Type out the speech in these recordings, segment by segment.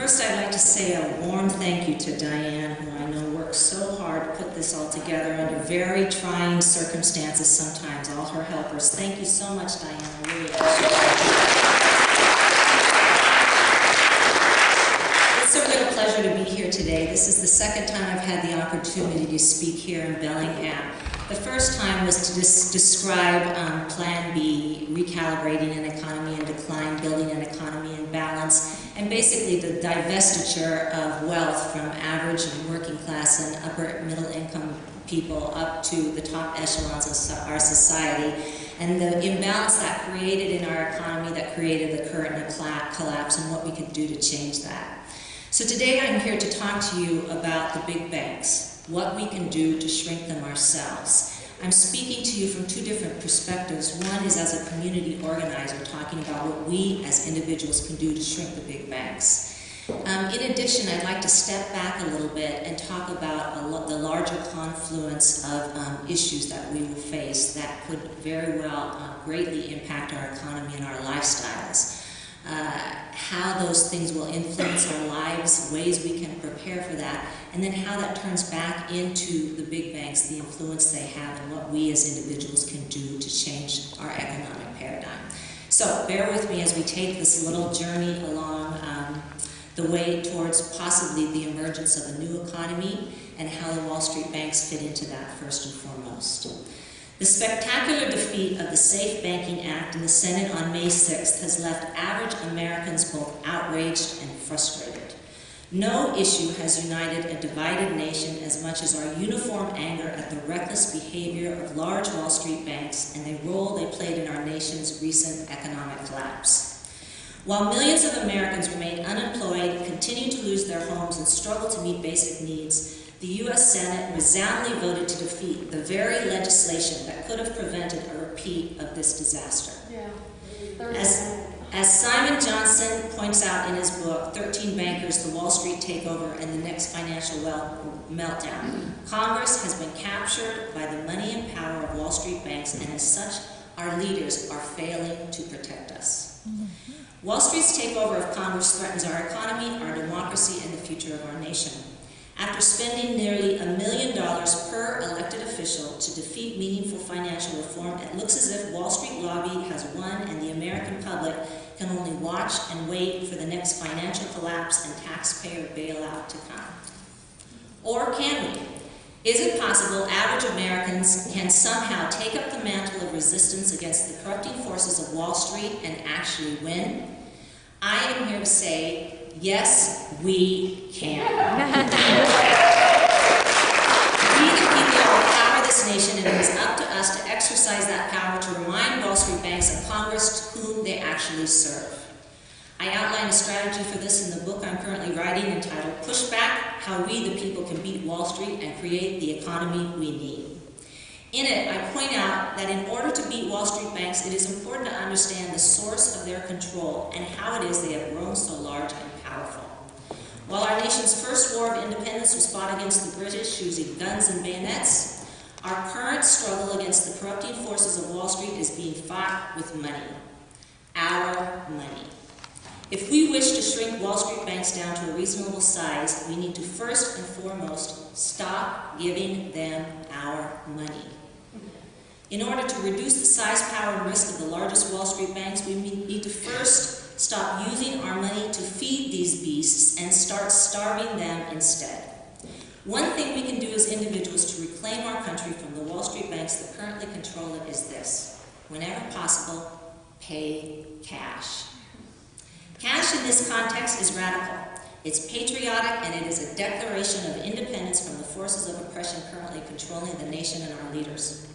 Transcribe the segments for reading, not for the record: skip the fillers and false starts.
First, I'd like to say a warm thank you to Diane, who I know worked so hard to put this all together under very trying circumstances sometimes, all her helpers. Thank you so much, Diane. I really appreciate it. It's a real pleasure to be here today. This is the second time I've had the opportunity to speak here in Bellingham. The first time was to describe Plan B, recalibrating an economy in decline, building an economy in balance, and basically the divestiture of wealth from average and working class and upper middle income people up to the top echelons of our society, and the imbalance that created in our economy that created the current collapse and what we could do to change that. So today I'm here to talk to you about the big banks, what we can do to shrink them ourselves. I'm speaking to you from two different perspectives. One is as a community organizer, talking about what we as individuals can do to shrink the big banks. In addition, I'd like to step back a little bit and talk about the larger confluence of issues that we will face that could very well greatly impact our economy and our lifestyles. How those things will influence our lives, ways we can prepare for that, and then how that turns back into the big banks, the influence they have, and what we as individuals can do to change our economic paradigm. So bear with me as we take this little journey along the way towards possibly the emergence of a new economy and how the Wall Street banks fit into that first and foremost. The spectacular defeat of the SAFE Banking Act in the Senate on May 6th has left average Americans both outraged and frustrated. No issue has united a divided nation as much as our uniform anger at the reckless behavior of large Wall Street banks and the role they played in our nation's recent economic collapse. While millions of Americans remain unemployed, continue to lose their homes, and struggle to meet basic needs, the U.S. Senate resoundingly voted to defeat the very legislation that could have prevented a repeat of this disaster. As Simon Johnson points out in his book, 13 Bankers, The Wall Street Takeover and the Next Financial Meltdown, Congress has been captured by the money and power of Wall Street banks, and as such, our leaders are failing to protect us. Wall Street's takeover of Congress threatens our economy, our democracy, and the future of our nation. After spending nearly $1 million per elected official to defeat meaningful financial reform, it looks as if Wall Street lobby has won and the American public can only watch and wait for the next financial collapse and taxpayer bailout to come. Or can we? Is it possible average Americans can somehow take up the mantle of resistance against the corrupting forces of Wall Street and actually win? I am here to say, yes, we can. We the people will power this nation, and it is up to us to exercise that power to remind Wall Street banks and Congress to whom they actually serve. I outline a strategy for this in the book I'm currently writing entitled Push Back: How We the People Can Beat Wall Street and Create the Economy We Need. In it, I point out that in order to beat Wall Street banks, it is important to understand the source of their control and how it is they have grown so large and powerful. While our nation's first war of independence was fought against the British using guns and bayonets, our current struggle against the corrupting forces of Wall Street is being fought with money. Our money. If we wish to shrink Wall Street banks down to a reasonable size, we need to first and foremost stop giving them our money. In order to reduce the size, power, and risk of the largest Wall Street banks, we need to first stop using our money to feed these beasts and start starving them instead. One thing we can do as individuals to reclaim our country from the Wall Street banks that currently control it is this: whenever possible, pay cash. Cash in this context is radical. It's patriotic, and it is a declaration of independence from the forces of oppression currently controlling the nation and our leaders.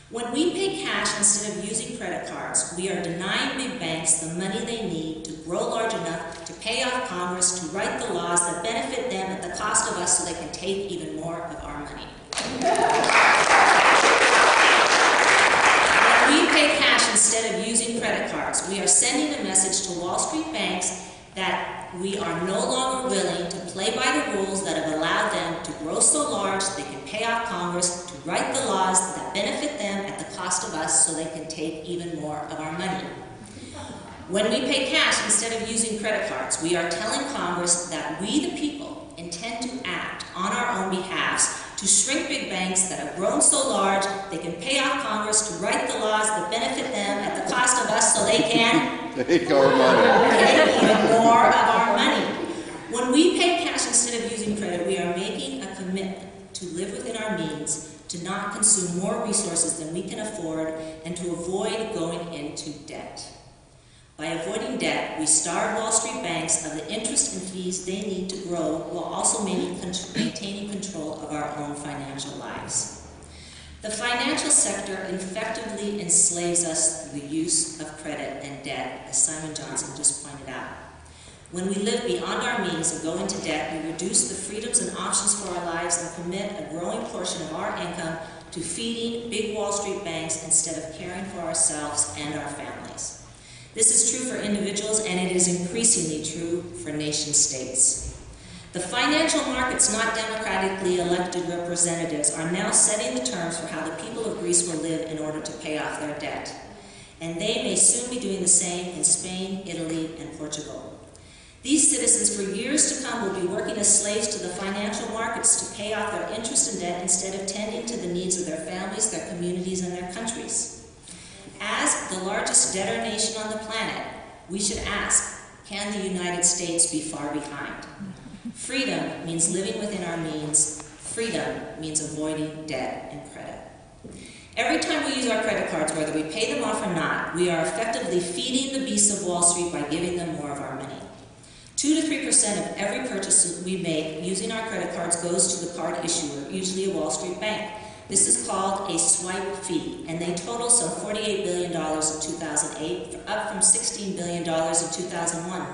When we pay cash instead of using credit cards, we are denying big banks the money they need to grow large enough to pay off Congress to write the laws that benefit them at the cost of us so they can take even more of our money. When we pay cash instead of using credit cards, we are sending a message to Wall Street banks that we are no longer willing to play by the rules that have allowed them to grow so large they can pay off Congress to write the laws that benefit them at the cost of us so they can take even more of our money. When we pay cash instead of using credit cards, we are telling Congress that we, the people, intend to act on our own behalves to shrink big banks that have grown so large they can pay off Congress to write the laws that benefit them at the cost of us so they can take our money. Take even more of our money. When we pay cash instead of using credit, we are making a commitment to live within our means, to not consume more resources than we can afford, and to avoid going into debt. By avoiding debt, we starve Wall Street banks of the interest and fees they need to grow while also maintaining control of our own financial lives. The financial sector effectively enslaves us through the use of credit and debt, as Simon Johnson just pointed out. When we live beyond our means and go into debt, we reduce the freedoms and options for our lives and commit a growing portion of our income to feeding big Wall Street banks instead of caring for ourselves and our families. This is true for individuals, and it is increasingly true for nation-states. The financial markets, not democratically elected representatives, are now setting the terms for how the people of Greece will live in order to pay off their debt. And they may soon be doing the same in Spain, Italy, and Portugal. These citizens for years to come will be working as slaves to the financial markets to pay off their interest and debt instead of tending to the needs of their families, their communities, and their countries. As the largest debtor nation on the planet, we should ask, can the United States be far behind? Freedom means living within our means. Freedom means avoiding debt and credit. Every time we use our credit cards, whether we pay them off or not, we are effectively feeding the beasts of Wall Street by giving them more of our money. 2 to 3% of every purchase we make using our credit cards goes to the card issuer, usually a Wall Street bank. This is called a swipe fee, and they total some $48 billion in 2008, up from $16 billion in 2001.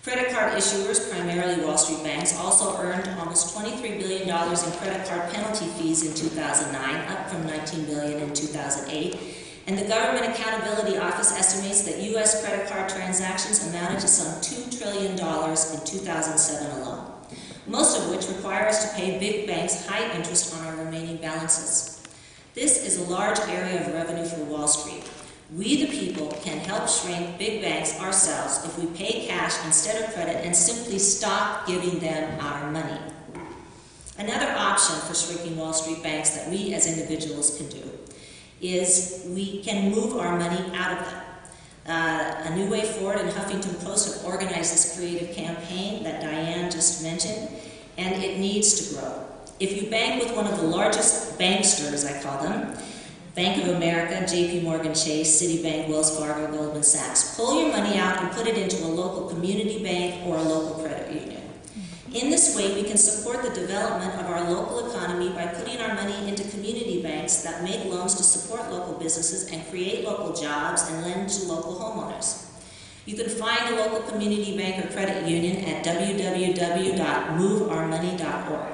Credit card issuers, primarily Wall Street banks, also earned almost $23 billion in credit card penalty fees in 2009, up from $19 billion in 2008. And the Government Accountability Office estimates that U.S. credit card transactions amounted to some $2 trillion in 2007 alone, most of which require us to pay big banks high interest on our remaining balances. This is a large area of revenue for Wall Street. We, the people, can help shrink big banks ourselves if we pay cash instead of credit and simply stop giving them our money. Another option for shrinking Wall Street banks that we as individuals can do is we can move our money out of them. A New Way Forward and Huffington Post have organized this creative campaign that Diane just mentioned, and it needs to grow. If you bank with one of the largest banksters, I call them, Bank of America, JP Morgan Chase, Citibank, Wells Fargo, Goldman Sachs, pull your money out and put it into a local community bank or a local credit union. In this way, we can support the development of our local economy by putting our money into community banks that make loans to support local businesses and create local jobs and lend to local homeowners. You can find a local community bank or credit union at www.moveourmoney.org.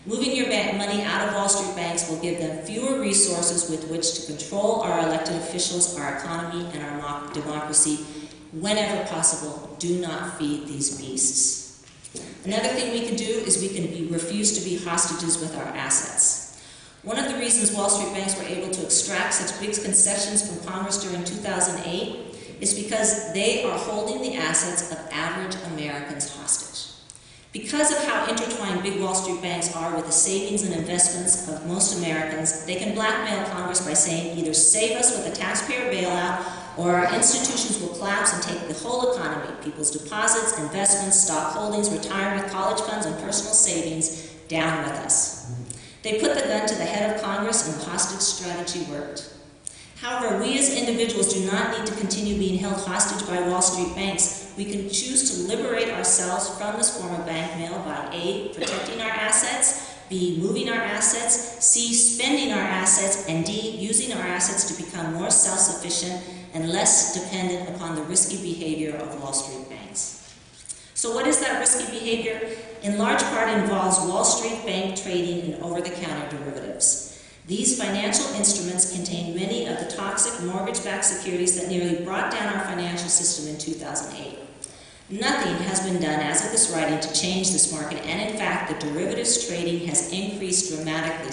Moving your money out of Wall Street banks will give them fewer resources with which to control our elected officials, our economy, and our democracy. Whenever possible, do not feed these beasts. Another thing we can do is we can refuse to be hostages with our assets. One of the reasons Wall Street banks were able to extract such big concessions from Congress during 2008 is because they are holding the assets of average Americans hostage. Because of how intertwined big Wall Street banks are with the savings and investments of most Americans, they can blackmail Congress by saying either save us with a taxpayer bailout or our institutions will collapse and take the whole economy, people's deposits, investments, stock holdings, retirement, college funds, and personal savings down with us. They put the gun to the head of Congress and the hostage strategy worked. However, we as individuals do not need to continue being held hostage by Wall Street banks. We can choose to liberate ourselves from this form of bank mail by A, protecting our assets, B, moving our assets, C, spending our assets, and D, using our assets to become more self-sufficient and less dependent upon the risky behavior of Wall Street banks. So what is that risky behavior? In large part involves Wall Street bank trading in over-the-counter derivatives. These financial instruments contain many of the toxic mortgage-backed securities that nearly brought down our financial system in 2008. Nothing has been done as of this writing to change this market, and in fact, the derivatives trading has increased dramatically